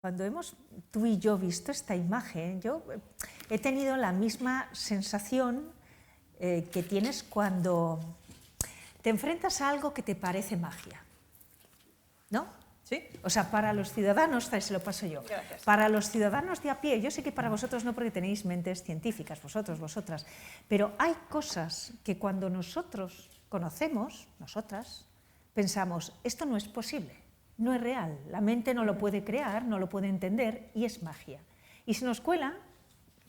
Cuando hemos tú y yo visto esta imagen, yo he tenido la misma sensación que tienes cuando te enfrentas a algo que te parece magia, ¿no? ¿Sí? O sea, para los ciudadanos, se lo paso yo, Gracias. para los ciudadanos de a pie, yo sé que para vosotros no porque tenéis mentes científicas, vosotras, pero hay cosas que cuando nosotros conocemos, nosotras, pensamos, esto no es posible, no es real, la mente no lo puede crear, no lo puede entender y es magia. Y se nos cuela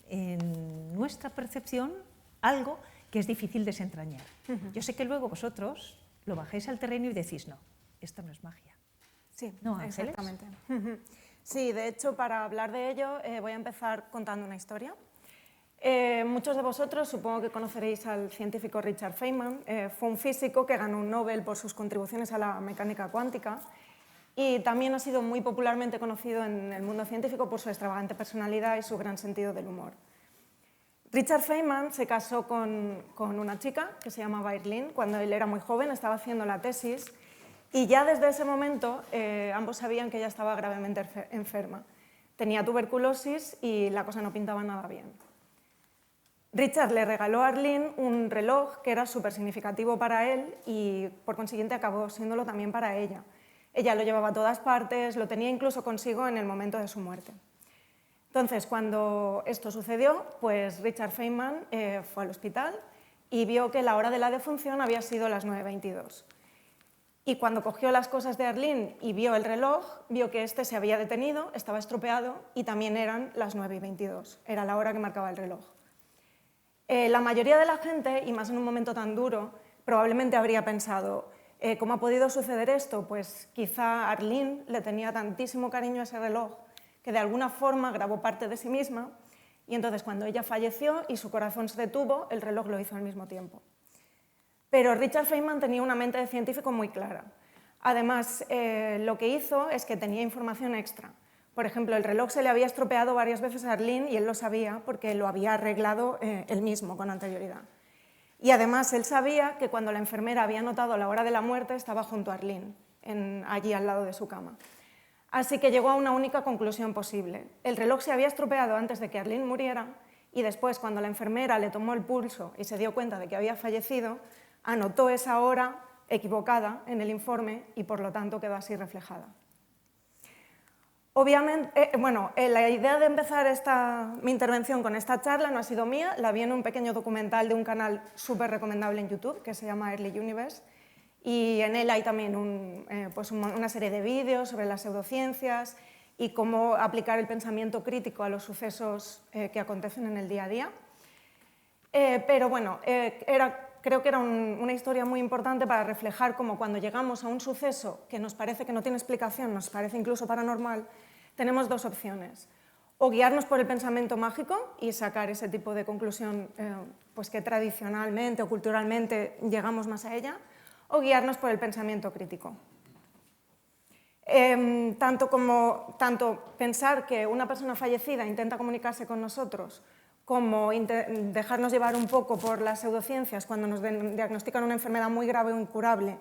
en nuestra percepción algo que es difícil desentrañar. Yo sé que luego vosotros lo bajáis al terreno y decís, no, esto no es magia. Sí, ¿No, Ángeles? exactamente. Sí, de hecho, para hablar de ello voy a empezar contando una historia. Muchos de vosotros supongo que conoceréis al científico Richard Feynman. Fue un físico que ganó un Nobel por sus contribuciones a la mecánica cuántica y también ha sido muy popularmente conocido en el mundo científico por su extravagante personalidad y su gran sentido del humor. Richard Feynman se casó con una chica que se llamaba Irlene cuando él era muy joven, estaba haciendo la tesis. Y ya desde ese momento ambos sabían que ella estaba gravemente enferma. Tenía tuberculosis y la cosa no pintaba nada bien. Richard le regaló a Arlene un reloj que era súper significativo para él y por consiguiente acabó siéndolo también para ella. Ella lo llevaba a todas partes, lo tenía incluso consigo en el momento de su muerte. Entonces, cuando esto sucedió, pues Richard Feynman fue al hospital y vio que la hora de la defunción había sido las 9:22. Y cuando cogió las cosas de Arlene y vio el reloj, vio que este se había detenido, estaba estropeado y también eran las 9:22. Era la hora que marcaba el reloj. La mayoría de la gente, y más en un momento tan duro, probablemente habría pensado, ¿cómo ha podido suceder esto? Pues quizá Arlene le tenía tantísimo cariño a ese reloj que de alguna forma grabó parte de sí misma y entonces cuando ella falleció y su corazón se detuvo, el reloj lo hizo al mismo tiempo. Pero Richard Feynman tenía una mente de científico muy clara. Además, lo que hizo es que tenía información extra. Por ejemplo, el reloj se le había estropeado varias veces a Arlene y él lo sabía porque lo había arreglado él mismo con anterioridad. Y además él sabía que cuando la enfermera había notado la hora de la muerte estaba junto a Arlene, allí al lado de su cama. Así que llegó a una única conclusión posible. El reloj se había estropeado antes de que Arlene muriera y después, cuando la enfermera le tomó el pulso y se dio cuenta de que había fallecido, anotó esa hora equivocada en el informe y por lo tanto quedó así reflejada. Obviamente, la idea de empezar mi intervención con esta charla no ha sido mía, la vi en un pequeño documental de un canal súper recomendable en YouTube que se llama Early Universe y en él hay también una serie de vídeos sobre las pseudociencias y cómo aplicar el pensamiento crítico a los sucesos que acontecen en el día a día. Pero bueno, creo que era una historia muy importante para reflejar cómo cuando llegamos a un suceso que nos parece que no tiene explicación, nos parece incluso paranormal, tenemos dos opciones. O guiarnos por el pensamiento mágico y sacar ese tipo de conclusión pues que tradicionalmente o culturalmente llegamos más a ella, o guiarnos por el pensamiento crítico. Tanto pensar que una persona fallecida intenta comunicarse con nosotros como dejarnos llevar un poco por las pseudociencias cuando nos diagnostican una enfermedad muy grave o incurable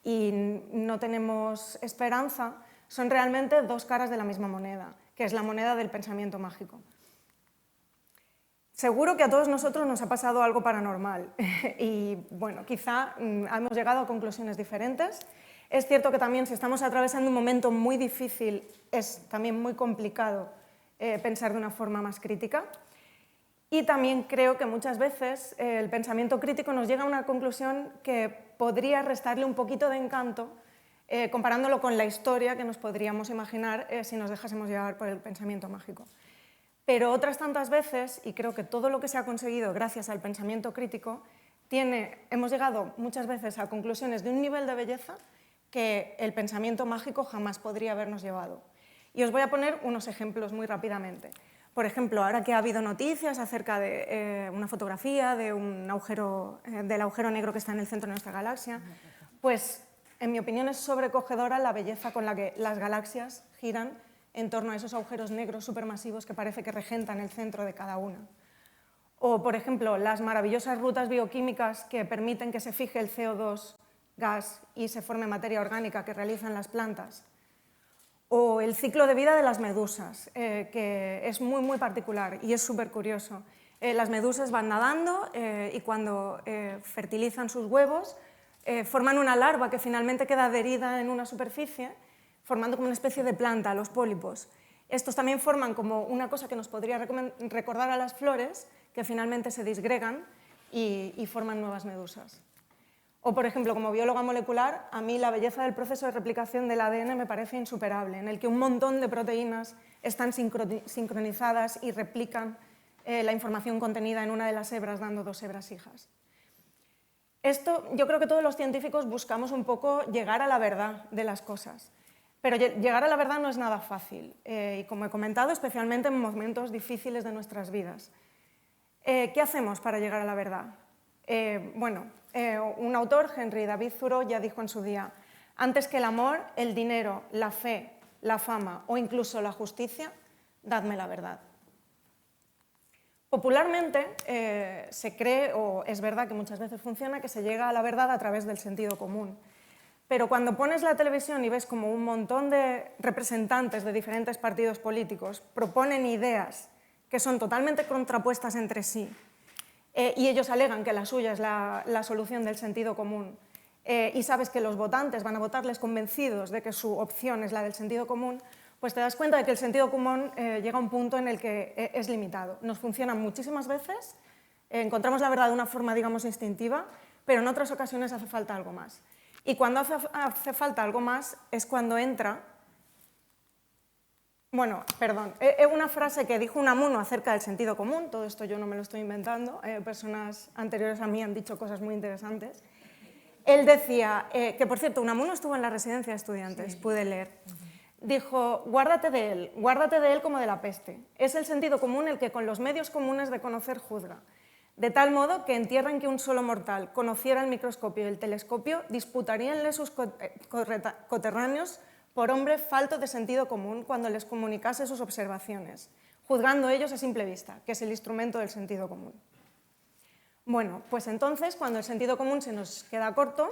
y no tenemos esperanza, son realmente dos caras de la misma moneda, que es la moneda del pensamiento mágico. Seguro que a todos nosotros nos ha pasado algo paranormal y bueno, quizá hemos llegado a conclusiones diferentes. Es cierto que también si estamos atravesando un momento muy difícil es también muy complicado pensar de una forma más crítica. Y también creo que muchas veces el pensamiento crítico nos llega a una conclusión que podría restarle un poquito de encanto comparándolo con la historia que nos podríamos imaginar si nos dejásemos llevar por el pensamiento mágico. Pero otras tantas veces, y creo que todo lo que se ha conseguido gracias al pensamiento crítico, hemos llegado muchas veces a conclusiones de un nivel de belleza que el pensamiento mágico jamás podría habernos llevado. Y os voy a poner unos ejemplos muy rápidamente. Por ejemplo, ahora que ha habido noticias acerca de una fotografía del agujero negro que está en el centro de nuestra galaxia, pues en mi opinión es sobrecogedora la belleza con la que las galaxias giran en torno a esos agujeros negros supermasivos que parece que regentan el centro de cada una. O, por ejemplo, las maravillosas rutas bioquímicas que permiten que se fije el CO2 gas y se forme materia orgánica que realizan las plantas. O el ciclo de vida de las medusas, que es muy, muy particular y es súper curioso. Las medusas van nadando y cuando fertilizan sus huevos forman una larva que finalmente queda adherida en una superficie, formando como una especie de planta, los pólipos. Estos también forman como una cosa que nos podría recordar a las flores, que finalmente se disgregan y forman nuevas medusas. O, por ejemplo, como bióloga molecular, a mí la belleza del proceso de replicación del ADN me parece insuperable, en el que un montón de proteínas están sincronizadas y replican la información contenida en una de las hebras, dando 2 hebras hijas. Esto, yo creo que todos los científicos buscamos un poco llegar a la verdad de las cosas, pero llegar a la verdad no es nada fácil, y como he comentado, especialmente en momentos difíciles de nuestras vidas. ¿Qué hacemos para llegar a la verdad? Un autor, Henry David Thoreau, ya dijo en su día: antes que el amor, el dinero, la fe, la fama o incluso la justicia, dadme la verdad. Popularmente se cree, o es verdad que muchas veces funciona, que se llega a la verdad a través del sentido común. Pero cuando pones la televisión y ves como un montón de representantes de diferentes partidos políticos proponen ideas que son totalmente contrapuestas entre sí, y ellos alegan que la suya es la solución del sentido común, y sabes que los votantes van a votarles convencidos de que su opción es la del sentido común, pues te das cuenta de que el sentido común llega a un punto en el que es limitado. Nos funciona muchísimas veces, encontramos la verdad de una forma, digamos, instintiva, pero en otras ocasiones hace falta algo más. Y cuando hace falta algo más es cuando entra... una frase que dijo Unamuno acerca del sentido común, todo esto yo no me lo estoy inventando, personas anteriores a mí han dicho cosas muy interesantes. Él decía, que por cierto, Unamuno estuvo en la residencia de estudiantes, sí. Pude leer. Dijo, guárdate de él como de la peste. Es el sentido común el que con los medios comunes de conocer juzga. De tal modo que en tierra en que un solo mortal conociera el microscopio y el telescopio, disputaríanle sus coterráneos por hombre falto de sentido común cuando les comunicase sus observaciones, juzgando ellos a simple vista, que es el instrumento del sentido común. Bueno, pues entonces, cuando el sentido común se nos queda corto,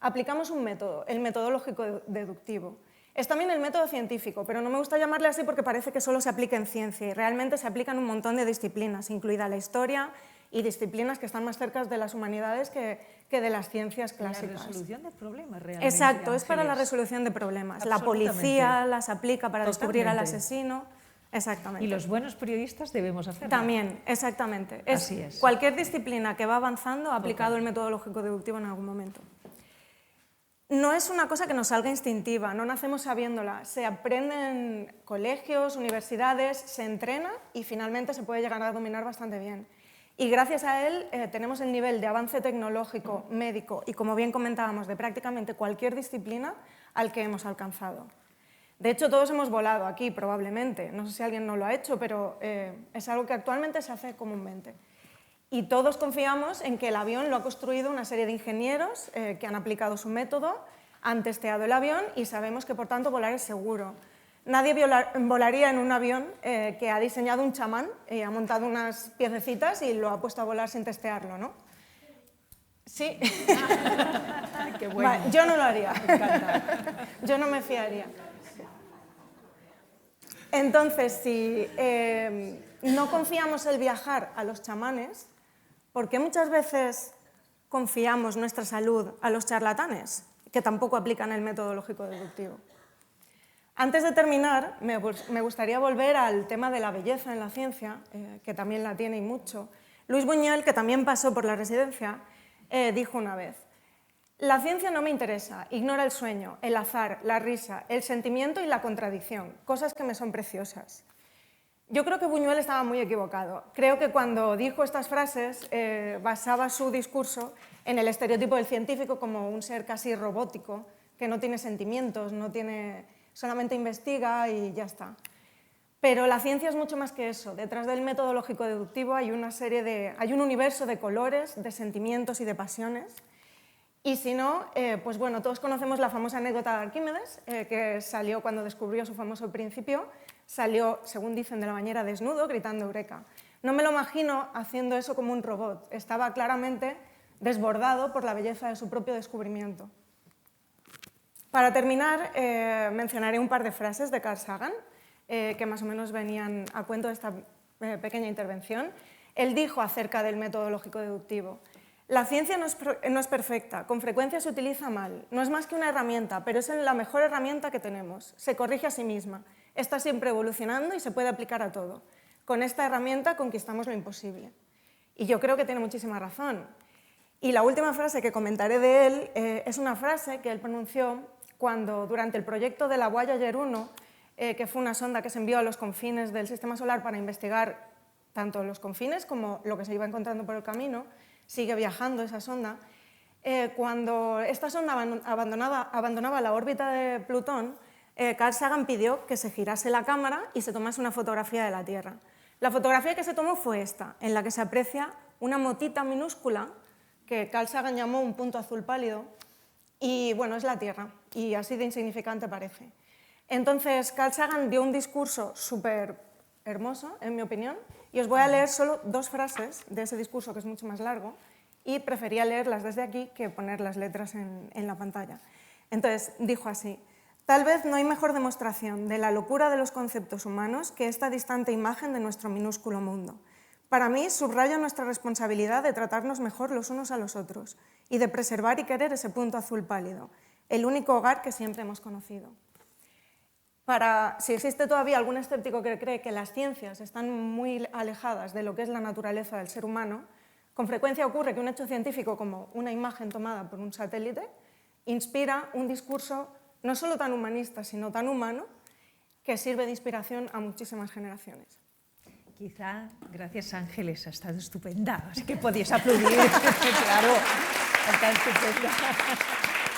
aplicamos un método, el método lógico-deductivo. Es también el método científico, pero no me gusta llamarle así porque parece que solo se aplica en ciencia y realmente se aplica en un montón de disciplinas, incluida la historia y disciplinas que están más cerca de las humanidades que de las ciencias clásicas. La resolución de problemas, realmente. Exacto, Ángeles. Es para la resolución de problemas. La policía las aplica para descubrir al asesino. Exactamente. Y los buenos periodistas debemos hacerlo. También, exactamente. Así es. Cualquier disciplina que va avanzando ha aplicado el método lógico-deductivo en algún momento. No es una cosa que nos salga instintiva, no nacemos sabiéndola. Se aprende en colegios, universidades, se entrena y finalmente se puede llegar a dominar bastante bien. Y gracias a él tenemos el nivel de avance tecnológico, médico y, como bien comentábamos, de prácticamente cualquier disciplina al que hemos alcanzado. De hecho, todos hemos volado aquí, probablemente. No sé si alguien no lo ha hecho, pero es algo que actualmente se hace comúnmente. Y todos confiamos en que el avión lo ha construido una serie de ingenieros que han aplicado su método, han testeado el avión y sabemos que, por tanto, volar es seguro. Nadie volaría en un avión que ha diseñado un chamán y ha montado unas piececitas y lo ha puesto a volar sin testearlo, ¿no? Sí. Qué bueno. Vale, yo no lo haría. Me encanta. Yo no me fiaría. Entonces, si no confiamos el viajar a los chamanes, ¿por qué muchas veces confiamos nuestra salud a los charlatanes, que tampoco aplican el método lógico-deductivo? Antes de terminar, me gustaría volver al tema de la belleza en la ciencia, que también la tiene y mucho. Luis Buñuel, que también pasó por la residencia, dijo una vez: la ciencia no me interesa, ignora el sueño, el azar, la risa, el sentimiento y la contradicción, cosas que me son preciosas. Yo creo que Buñuel estaba muy equivocado. Creo que cuando dijo estas frases basaba su discurso en el estereotipo del científico como un ser casi robótico, que no tiene sentimientos, solamente investiga y ya está. Pero la ciencia es mucho más que eso. Detrás del método lógico-deductivo hay un universo de colores, de sentimientos y de pasiones. Y si no, pues bueno, todos conocemos la famosa anécdota de Arquímedes, que salió cuando descubrió su famoso principio, salió, según dicen, de la bañera desnudo, gritando eureka. No me lo imagino haciendo eso como un robot, estaba claramente desbordado por la belleza de su propio descubrimiento. Para terminar, mencionaré un par de frases de Carl Sagan, que más o menos venían a cuento de esta pequeña intervención. Él dijo acerca del método lógico-deductivo: la ciencia no es perfecta, con frecuencia se utiliza mal, no es más que una herramienta, pero es la mejor herramienta que tenemos, se corrige a sí misma, está siempre evolucionando y se puede aplicar a todo. Con esta herramienta conquistamos lo imposible. Y yo creo que tiene muchísima razón. Y la última frase que comentaré de él es una frase que él pronunció cuando, durante el proyecto de la Voyager 1, que fue una sonda que se envió a los confines del Sistema Solar para investigar tanto los confines como lo que se iba encontrando por el camino, sigue viajando esa sonda. Cuando esta sonda abandonaba la órbita de Plutón, Carl Sagan pidió que se girase la cámara y se tomase una fotografía de la Tierra. La fotografía que se tomó fue esta, en la que se aprecia una motita minúscula que Carl Sagan llamó un punto azul pálido, y bueno, es la Tierra, y así de insignificante parece. Entonces, Carl Sagan dio un discurso súper hermoso, en mi opinión, y os voy a leer solo 2 frases de ese discurso, que es mucho más largo, y prefería leerlas desde aquí que poner las letras en la pantalla. Entonces, dijo así: tal vez no hay mejor demostración de la locura de los conceptos humanos que esta distante imagen de nuestro minúsculo mundo. Para mí, subraya nuestra responsabilidad de tratarnos mejor los unos a los otros y de preservar y querer ese punto azul pálido, el único hogar que siempre hemos conocido. Si existe todavía algún escéptico que cree que las ciencias están muy alejadas de lo que es la naturaleza del ser humano, con frecuencia ocurre que un hecho científico como una imagen tomada por un satélite inspira un discurso no solo tan humanista, sino tan humano, que sirve de inspiración a muchísimas generaciones. Quizá, gracias Ángeles, ha estado estupenda, así que podíais aplaudir. Claro, está estupenda.